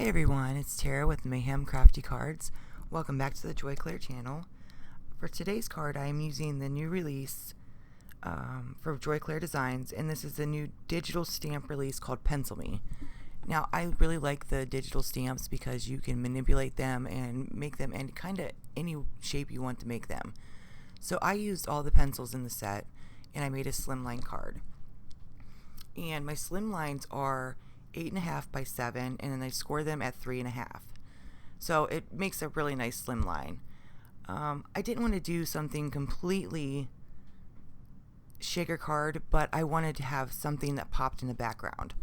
Hey everyone, it's Tara with Mayhem Crafty Cards. Welcome back to the Joy Clair channel. For today's card, I am using the new release for Joy Clair Designs, and this is the new digital stamp release called Pencil Me. Now, I really like the digital stamps because you can manipulate them and make them in kind of any shape you want to make them. So I used all the pencils in the set, and I made a slimline card. And my slimlines are 8.5 by 7, and then I score them at 3.5. So it makes a really nice slim line. I didn't want to do something completely shaker card, but I wanted to have something that popped in the background.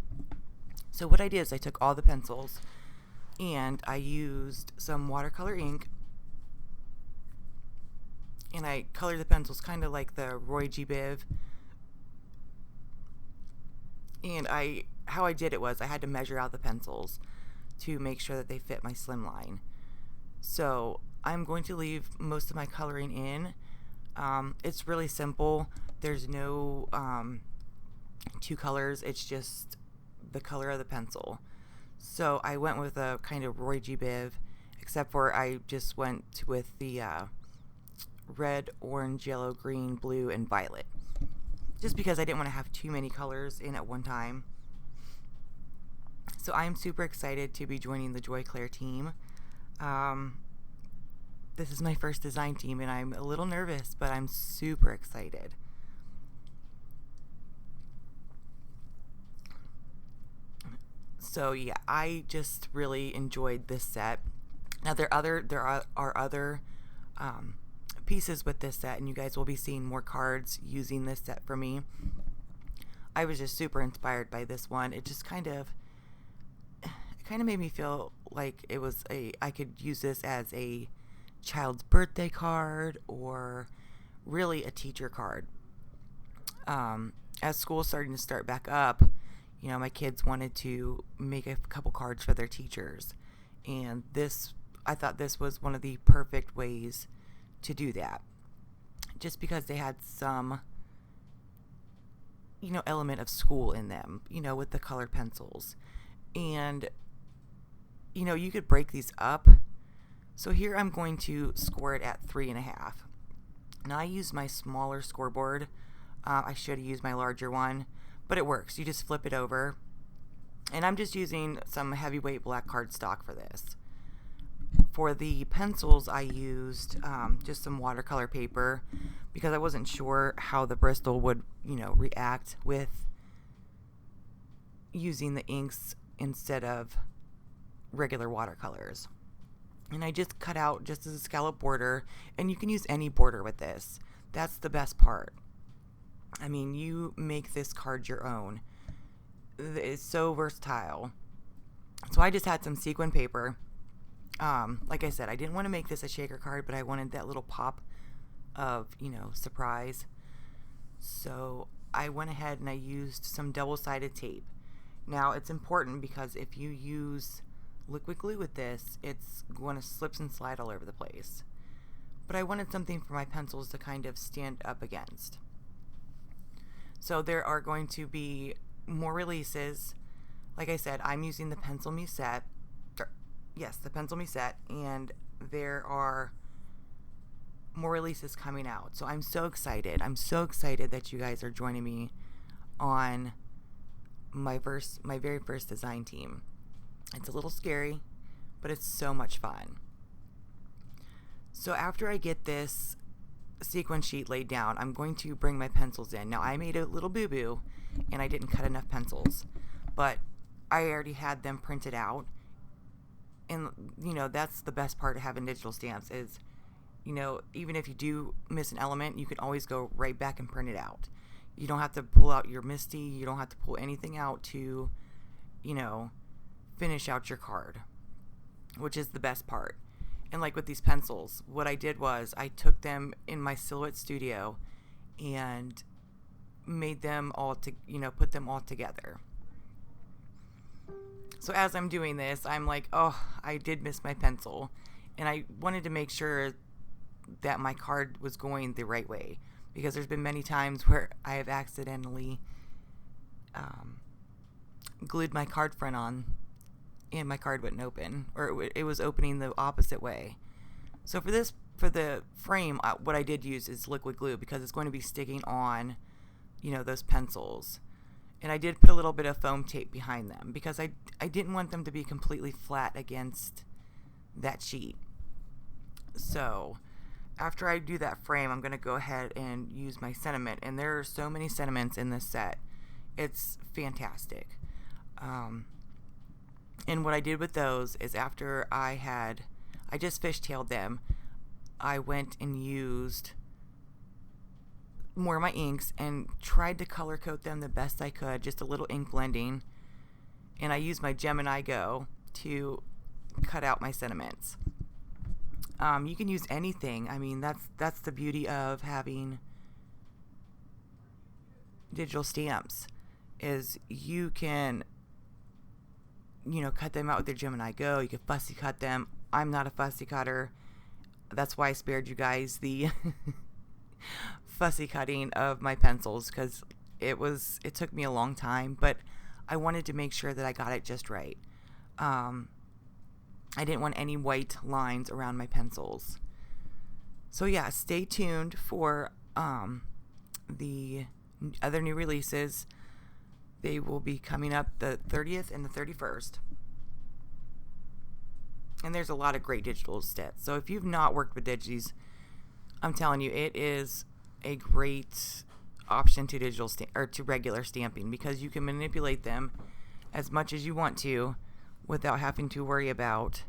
So what I did is I took all the pencils and I used some watercolor ink, and I colored the pencils kind of like the Roy G. Biv. And how I did it was I had to measure out the pencils to make sure that they fit my slim line. So I'm going to leave most of my coloring in. It's really simple. There's no two colors. It's just the color of the pencil. So I went with a kind of Roy G. Biv, except for I just went with the red, orange, yellow, green, blue, and violet. Just because I didn't want to have too many colors in at one time. So I'm super excited to be joining the Joy Clair team. This is my first design team, and I'm a little nervous, but I'm super excited. So yeah, I just really enjoyed this set. Now there are other pieces with this set, and you guys will be seeing more cards using this set for me. I was just super inspired by this one. It just kind of made me feel like I could use this as a child's birthday card or really a teacher card. As school's starting to start back up, my kids wanted to make a couple cards for their teachers, and I thought this was one of the perfect ways to do that, just because they had some element of school in them, with the colored pencils. And you could break these up. So here I'm going to score it at 3.5. Now I use my smaller scoreboard. I should have used my larger one, but it works. You just flip it over, and I'm just using some heavyweight black cardstock for this. For the pencils, I used just some watercolor paper because I wasn't sure how the Bristol would, react with using the inks instead of regular watercolors. And I just cut out just as a scallop border, and you can use any border with this. That's the best part. I mean, you make this card your own. It's so versatile. So I just had some sequin paper. Like I said, I didn't want to make this a shaker card, but I wanted that little pop of, surprise. So I went ahead and I used some double-sided tape. Now, it's important because if you use liquid glue with this, it's going to slip and slide all over the place. But I wanted something for my pencils to kind of stand up against. So there are going to be more releases. Like I said, I'm using the Pencil Me set. Yes, the Pencil Me set, and there are more releases coming out. So I'm so excited. I'm so excited that you guys are joining me on my very first design team. It's a little scary, but it's so much fun. So after I get this sequin sheet laid down, I'm going to bring my pencils in. Now, I made a little boo-boo, and I didn't cut enough pencils, but I already had them printed out. And, that's the best part of having digital stamps is, even if you do miss an element, you can always go right back and print it out. You don't have to pull out your MISTI. You don't have to pull anything out to, finish out your card, which is the best part. And like with these pencils, what I did was I took them in my Silhouette studio and made them all put them all together. So as I'm doing this, I'm like, oh, I did miss my pencil. And I wanted to make sure that my card was going the right way, because there's been many times where I have accidentally glued my card front on and my card wouldn't open, or it was opening the opposite way. So for the frame, what I did use is liquid glue, because it's going to be sticking on, those pencils. And I did put a little bit of foam tape behind them, because I didn't want them to be completely flat against that sheet. So after I do that frame, I'm going to go ahead and use my sentiment. And there are so many sentiments in this set. It's fantastic. And what I did with those is, after I just fishtailed them, I went and used more of my inks and tried to color coat them the best I could, just a little ink blending. And I used my Gemini Go to cut out my sentiments. You can use anything. I mean, that's the beauty of having digital stamps, is you can, cut them out with your Gemini Go. You can fussy cut them. I'm not a fussy cutter. That's why I spared you guys the fussy cutting of my pencils, because it took me a long time, but I wanted to make sure that I got it just right. I didn't want any white lines around my pencils. So yeah, stay tuned for the other new releases. They will be coming up the 30th and the 31st. And there's a lot of great digital stamps. So if you've not worked with digis, I'm telling you, it is a great option to to regular stamping, because you can manipulate them as much as you want to without having to worry about,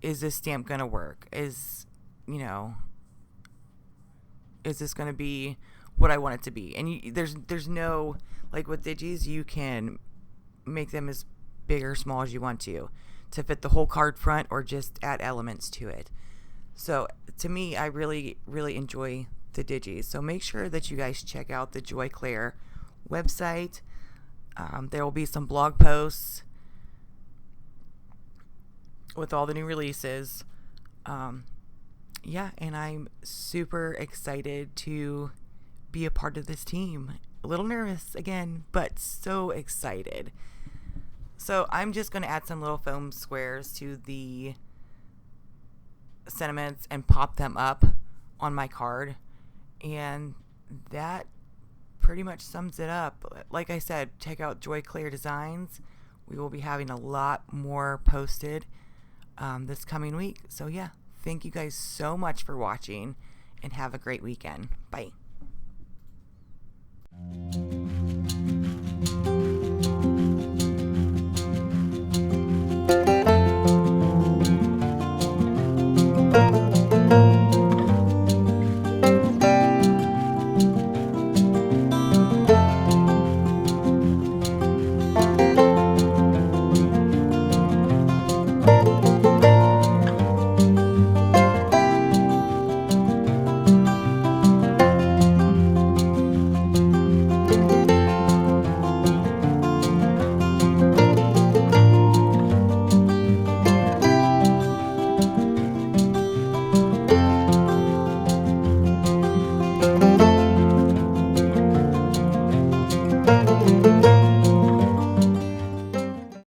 is this stamp going to work? Is this going to be what I want it to be? And there's no, like with digis, you can make them as big or small as you want to fit the whole card front, or just add elements to it. So to me, I really, really enjoy the digis. So make sure that you guys check out the Joy Clair website. There will be some blog posts with all the new releases. Yeah, and I'm super excited to be a part of this team. A little nervous again, but so excited. So I'm just going to add some little foam squares to the sentiments and pop them up on my card. And that pretty much sums it up. Like I said, check out Joy Clair Designs. We will be having a lot more posted this coming week. So yeah, thank you guys so much for watching, and have a great weekend. Bye.